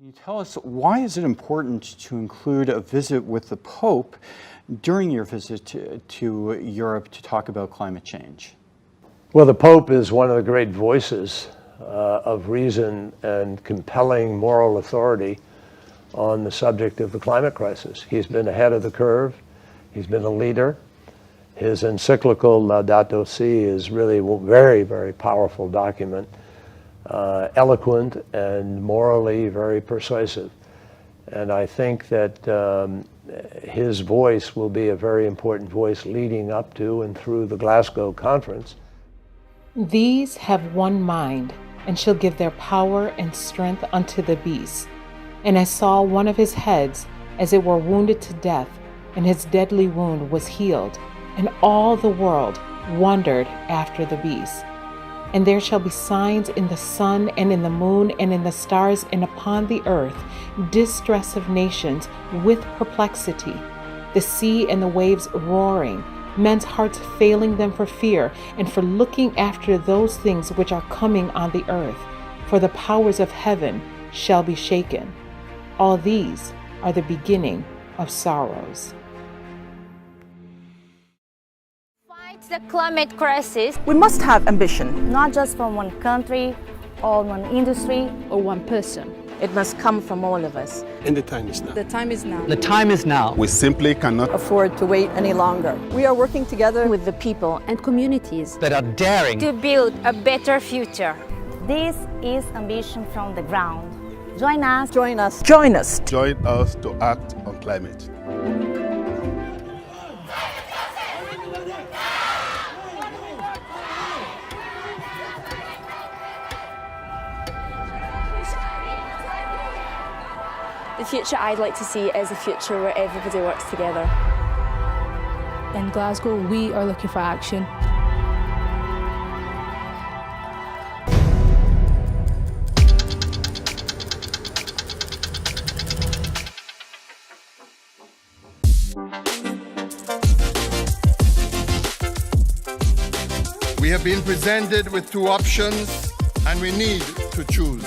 Can you tell us, why is it important to include a visit with the Pope during your visit to Europe to talk about climate change? Well, the Pope is one of the great voices of reason and compelling moral authority on the subject of the climate crisis. He's been ahead of the curve. He's been a leader. His encyclical Laudato Si is really a very, very powerful document, eloquent and morally very persuasive. And I think that his voice will be a very important voice leading up to and through the Glasgow conference. These have one mind, and shall give their power and strength unto the beast. And I saw one of his heads, as it were wounded to death, and his deadly wound was healed. And all the world wondered after the beast. And there shall be signs in the sun, and in the moon, and in the stars, and upon the earth, distress of nations with perplexity, the sea and the waves roaring, men's hearts failing them for fear, and for looking after those things which are coming on the earth. For the powers of heaven shall be shaken. All these are the beginning of sorrows. Fight the climate crisis. We must have ambition, not just from one country or one industry or one person. It must come from all of us. And the time is now. The time is now. The time is now. We simply cannot afford to wait any longer. We are working together with the people and communities that are daring to build a better future. This is ambition from the ground. Join us. Join us. Join us. Join us to act on climate. The future I'd like to see is a future where everybody works together. In Glasgow, we are looking for action. We have been presented with two options, and we need to choose.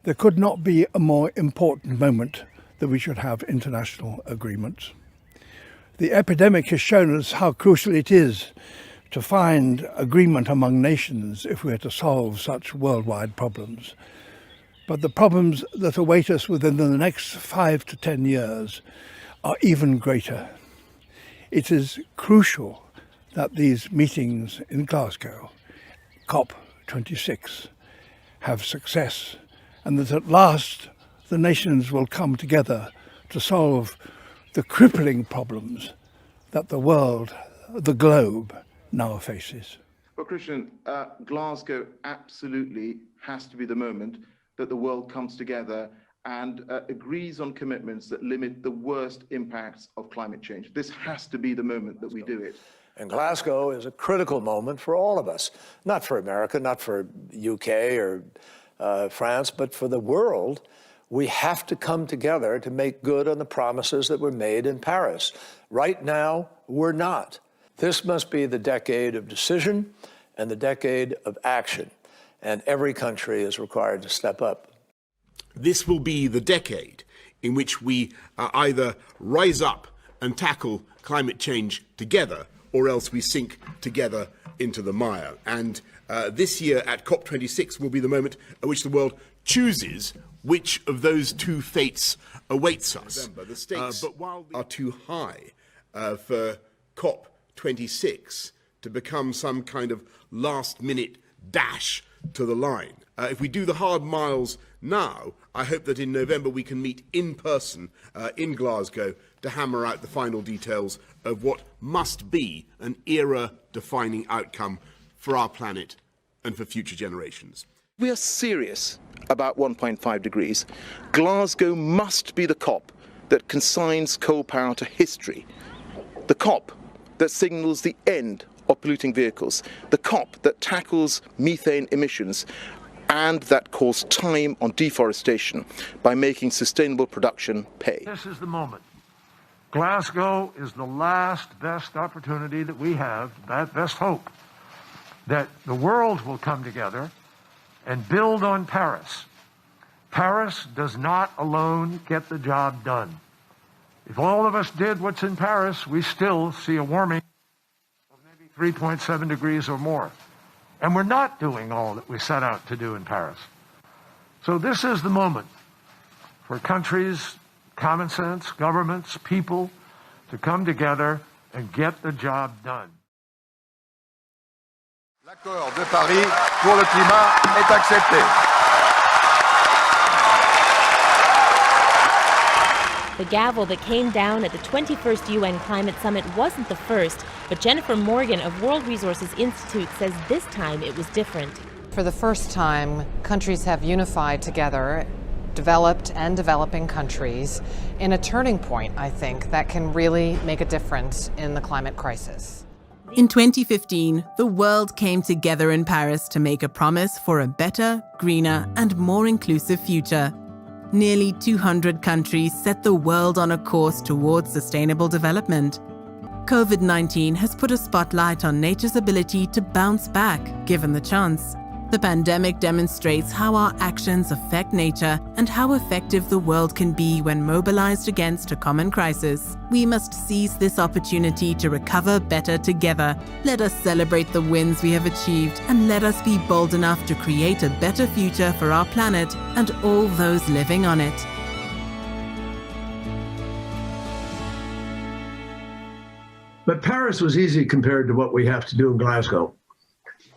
There could not be a more important moment that we should have international agreements. The epidemic has shown us how crucial it is to find agreement among nations if we are to solve such worldwide problems. But the problems that await us within the next 5 to 10 years are even greater. It is crucial that these meetings in Glasgow, COP26, have success, and that at last the nations will come together to solve the crippling problems that the world, the globe, now faces. Well, Christian, Glasgow absolutely has to be the moment that the world comes together and agrees on commitments that limit the worst impacts of climate change. This has to be the moment that we do it. And Glasgow is a critical moment for all of us, not for America, not for UK or France, but for the world. We have to come together to make good on the promises that were made in Paris. Right now, we're not. This must be the decade of decision and the decade of action, and every country is required to step up. This will be the decade in which we either rise up and tackle climate change together, or else we sink together into the mire. And this year at COP26 will be the moment at which the world chooses which of those two fates awaits us. The stakes but while are too high for COP26 to become some kind of last-minute dash to the line. If we do the hard miles now, I hope that in November we can meet in person in Glasgow to hammer out the final details of what must be an era-defining outcome for our planet and for future generations. We are serious about 1.5 degrees. Glasgow must be the COP that consigns coal power to history, the COP that signals the end of polluting vehicles, the COP that tackles methane emissions, and that calls time on deforestation by making sustainable production pay. This is the moment. Glasgow is the last best opportunity that we have, that best hope, that the world will come together and build on Paris. Paris does not alone get the job done. If all of us did what's in Paris, we still see a warming of maybe 3.7 degrees or more. And we're not doing all that we set out to do in Paris. So this is the moment for countries, common sense, governments, people to come together and get the job done. L'accord de Paris pour le climat est accepté. The gavel that came down at the 21st UN Climate Summit wasn't the first, but Jennifer Morgan of World Resources Institute says this time it was different. For the first time, countries have unified together, developed and developing countries, in a turning point, I think, that can really make a difference in the climate crisis. In 2015, the world came together in Paris to make a promise for a better, greener, and more inclusive future. Nearly 200 countries set the world on a course towards sustainable development. COVID-19 has put a spotlight on nature's ability to bounce back, given the chance. The pandemic demonstrates how our actions affect nature and how effective the world can be when mobilized against a common crisis. We must seize this opportunity to recover better together. Let us celebrate the wins we have achieved, and let us be bold enough to create a better future for our planet and all those living on it. But Paris was easy compared to what we have to do in Glasgow.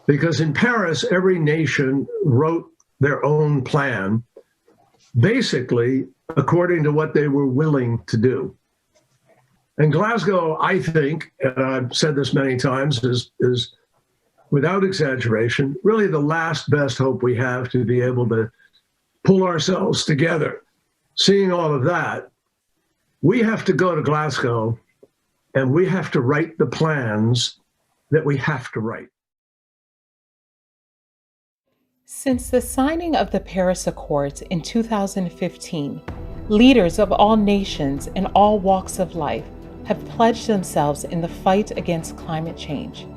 Because in Paris, every nation wrote their own plan, basically according to what they were willing to do. And Glasgow, I think, and I've said this many times, is without exaggeration, really the last best hope we have to be able to pull ourselves together. Seeing all of that, we have to go to Glasgow and we have to write the plans that we have to write. Since the signing of the Paris Accords in 2015, leaders of all nations and all walks of life have pledged themselves in the fight against climate change.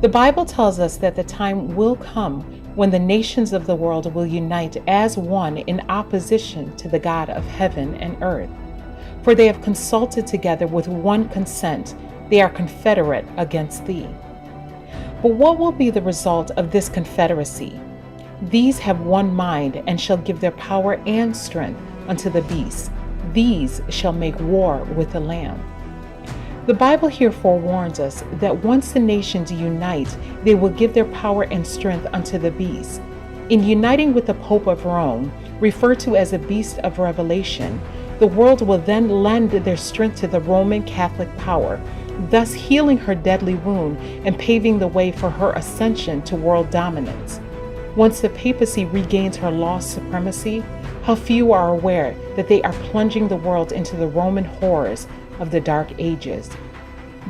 The Bible tells us that the time will come when the nations of the world will unite as one in opposition to the God of heaven and earth. For they have consulted together with one consent, they are confederate against thee. But what will be the result of this confederacy? These have one mind and shall give their power and strength unto the beast. These shall make war with the Lamb. The Bible here forewarns us that once the nations unite, they will give their power and strength unto the beast. In uniting with the Pope of Rome, referred to as a beast of Revelation, the world will then lend their strength to the Roman Catholic power, thus healing her deadly wound and paving the way for her ascension to world dominance. Once the papacy regains her lost supremacy, how few are aware that they are plunging the world into the Roman horrors of the Dark Ages.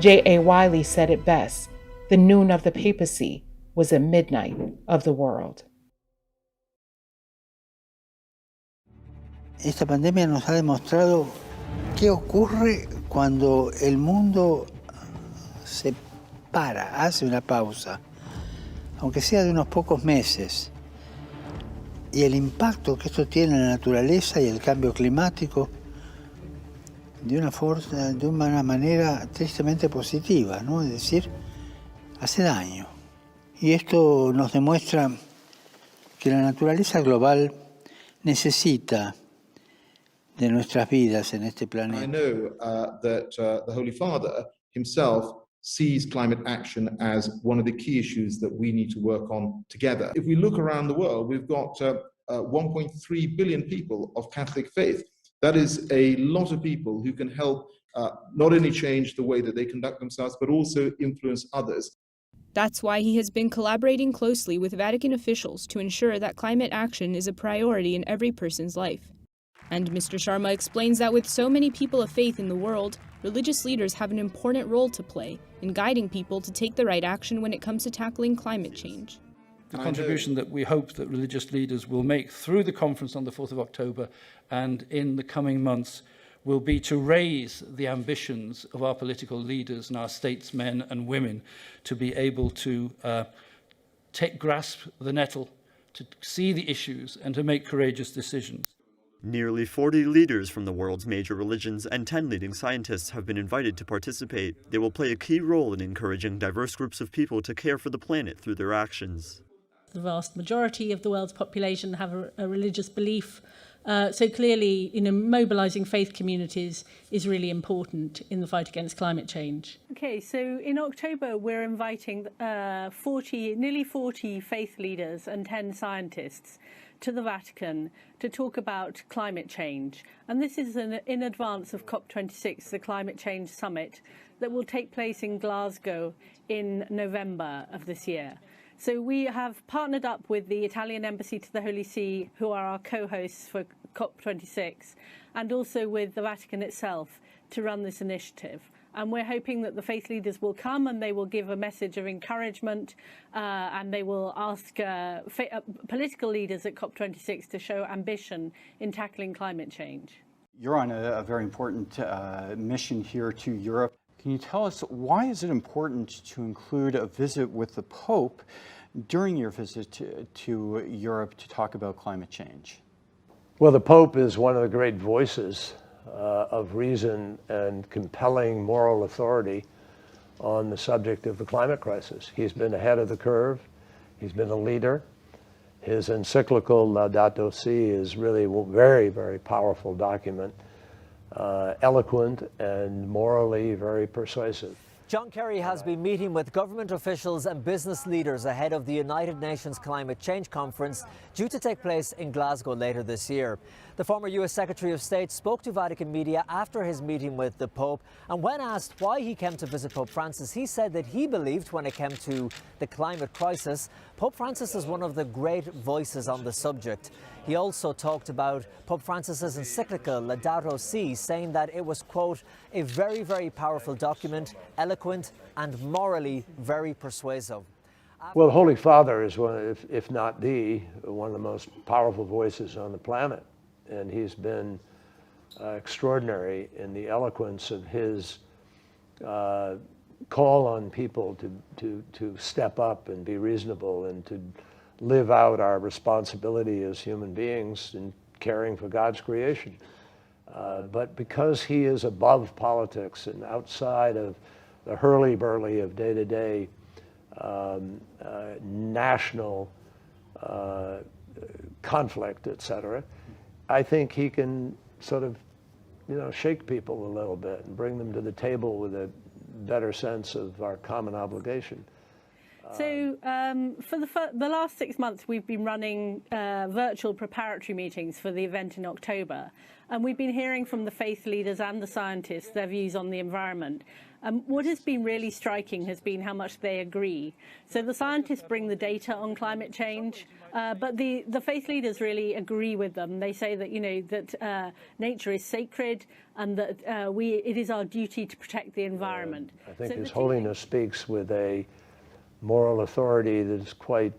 J.A. Wiley said it best, the noon of the papacy was a midnight of the world. Esta pandemia nos ha demostrado qué ocurre cuando el mundo se para, hace una pausa, aunque sea de unos pocos meses, y el impacto que esto tiene en la naturaleza y el cambio climático de una manera tristemente positiva, ¿no? Es decir, hace daño. Y esto nos demuestra que la naturaleza global necesita de nuestras vidas en este I planeta. know that the Holy Father himself sees climate action as one of the key issues that we need to work on together. If we look around the world, we've got 1.3 billion people of Catholic faith. That is a lot of people who can help not only change the way that they conduct themselves, but also influence others. That's why he has been collaborating closely with Vatican officials to ensure that climate action is a priority in every person's life. And Mr. Sharma explains that with so many people of faith in the world, religious leaders have an important role to play in guiding people to take the right action when it comes to tackling climate change. The contribution that we hope that religious leaders will make through the conference on the 4th of October and in the coming months will be to raise the ambitions of our political leaders and our statesmen and women to be able to grasp the nettle, to see the issues and to make courageous decisions. Nearly 40 leaders from the world's major religions and 10 leading scientists have been invited to participate. They will play a key role in encouraging diverse groups of people to care for the planet through their actions. The vast majority of the world's population have a religious belief. So clearly, mobilising faith communities is really important in the fight against climate change. Okay, so in October we're inviting nearly 40 faith leaders and 10 scientists to the Vatican to talk about climate change. And this is in advance of COP26, the Climate Change Summit, that will take place in Glasgow in November of this year. So we have partnered up with the Italian Embassy to the Holy See, who are our co-hosts for COP26, and also with the Vatican itself to run this initiative. And we're hoping that the faith leaders will come and they will give a message of encouragement and they will ask political leaders at COP26 to show ambition in tackling climate change. You're on a very important mission here to Europe. Can you tell us why is it important to include a visit with the Pope during your visit to Europe to talk about climate change? Well, the Pope is one of the great voices of reason and compelling moral authority on the subject of the climate crisis. He's been ahead of the curve. He's been a leader. His encyclical Laudato Si is really a very, very powerful document, eloquent and morally very persuasive. John Kerry has been meeting with government officials and business leaders ahead of the United Nations Climate Change Conference due to take place in Glasgow later this year. The former US Secretary of State spoke to Vatican media after his meeting with the Pope, and when asked why he came to visit Pope Francis, he said that he believed when it came to the climate crisis, Pope Francis is one of the great voices on the subject. He also talked about Pope Francis's encyclical Laudato Si, saying that it was, quote, a very, very powerful document, eloquent and morally very persuasive. Well, the Holy Father is one, if not one of the most powerful voices on the planet. And he's been extraordinary in the eloquence of his call on people to step up and be reasonable and to live out our responsibility as human beings in caring for God's creation. But because he is above politics and outside of the hurly-burly of day-to-day national conflict, etc., I think he can sort of, shake people a little bit and bring them to the table with a better sense of our common obligation. So for the last 6 months, we've been running virtual preparatory meetings for the event in October. And we've been hearing from the faith leaders and the scientists their views on the environment. What has been really striking has been how much they agree. So the scientists bring the data on climate change, but the faith leaders really agree with them. They say that, that nature is sacred and that it is our duty to protect the environment. I think His Holiness speaks with a moral authority that is quite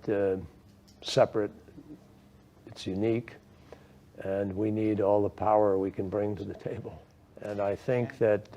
separate. It's unique, and we need all the power we can bring to the table. And I think that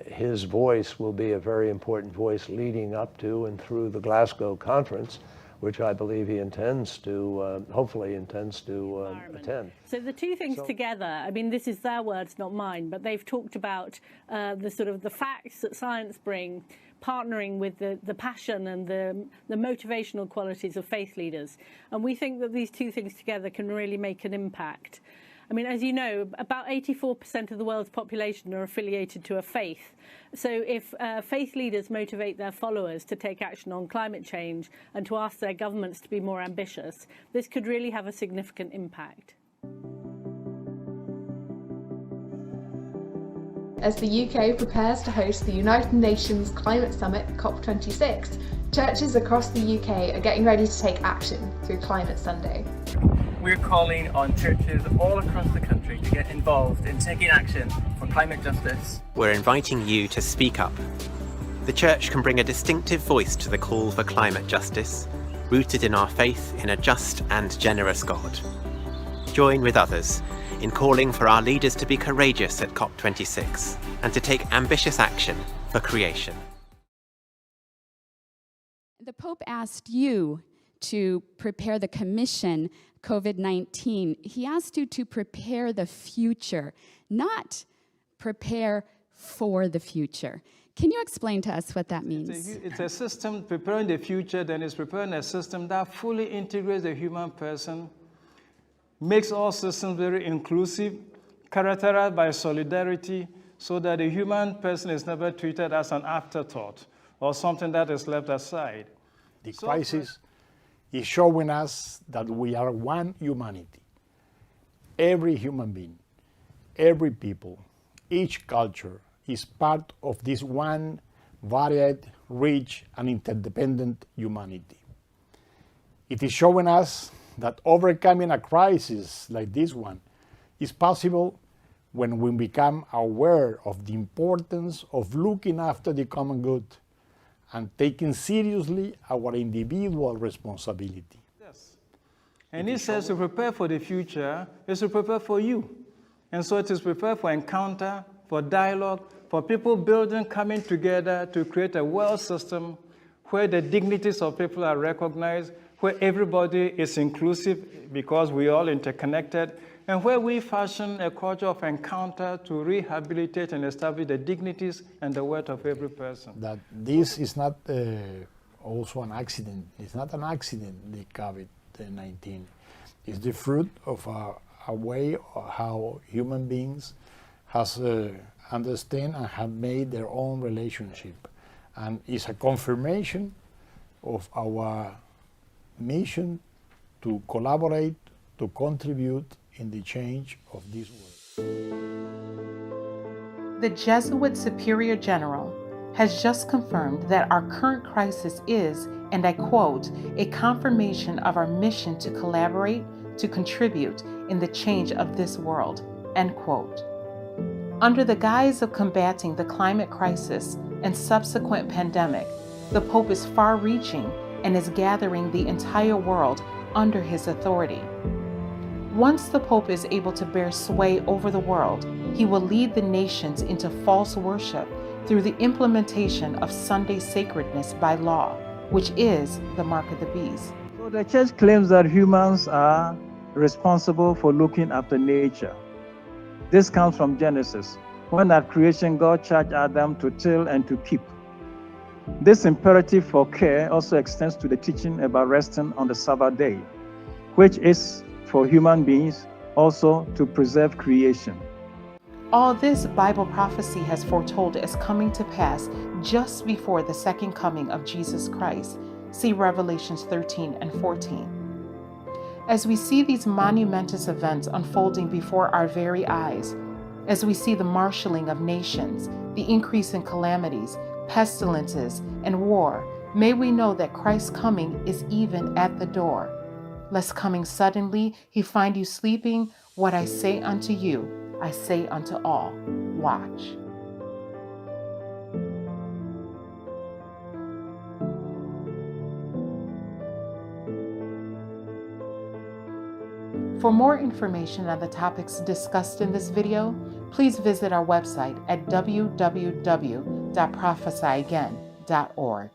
his voice will be a very important voice leading up to and through the Glasgow conference, which I believe he intends to, hopefully intends to attend. So the two things together, I mean, this is their words, not mine, but they've talked about the facts that science bring, partnering with the passion and the motivational qualities of faith leaders. And we think that these two things together can really make an impact. I mean, as you know, about 84% of the world's population are affiliated to a faith. So if faith leaders motivate their followers to take action on climate change and to ask their governments to be more ambitious, this could really have a significant impact. As the UK prepares to host the United Nations Climate Summit COP26, churches across the UK are getting ready to take action through Climate Sunday. We're calling on churches all across the country to get involved in taking action for climate justice. We're inviting you to speak up. The church can bring a distinctive voice to the call for climate justice, rooted in our faith in a just and generous God. Join with others in calling for our leaders to be courageous at COP26 and to take ambitious action for creation. The Pope asked you to prepare the Commission COVID-19. He asked you to prepare the future, not prepare for the future. Can you explain to us what that means? It's a system, preparing the future, then it's preparing a system that fully integrates the human person, makes all systems very inclusive, characterized by solidarity, so that the human person is never treated as an afterthought or something that is left aside. The crisis is showing us that we are one humanity. Every human being, every people, each culture is part of this one varied, rich, and interdependent humanity. It is showing us that overcoming a crisis like this one is possible when we become aware of the importance of looking after the common good and taking seriously our individual responsibility. Yes. And it says to prepare for the future is to prepare for you. And so it is prepare for encounter, for dialogue, for people building, coming together to create a world system where the dignities of people are recognized, where everybody is inclusive because we are all interconnected, and where we fashion a culture of encounter to rehabilitate and establish the dignities and the worth of every person. That this is not also an accident. It's not an accident, the COVID-19. It's the fruit of a way of how human beings has understand and have made their own relationship. And it's a confirmation of our mission to collaborate, to contribute in the change of this world. The Jesuit Superior General has just confirmed that our current crisis is, and I quote, a confirmation of our mission to collaborate, to contribute in the change of this world, end quote. Under the guise of combating the climate crisis and subsequent pandemic, the Pope is far-reaching and is gathering the entire world under his authority. Once the Pope is able to bear sway over the world, he will lead the nations into false worship through the implementation of Sunday sacredness by law, which is the mark of the beast. So the church claims that humans are responsible for looking after nature. This comes from Genesis, when at creation God charged Adam to till and to keep. This imperative for care also extends to the teaching about resting on the Sabbath day, which is for human beings also to preserve creation. All this Bible prophecy has foretold is coming to pass just before the second coming of Jesus Christ. See Revelations 13 and 14. As we see these monumentous events unfolding before our very eyes, as we see the marshaling of nations, the increase in calamities, pestilences, and war, may we know that Christ's coming is even at the door. Lest coming suddenly he find you sleeping, what I say unto you, I say unto all, watch. For more information on the topics discussed in this video, please visit our website at www.prophesy.again.org.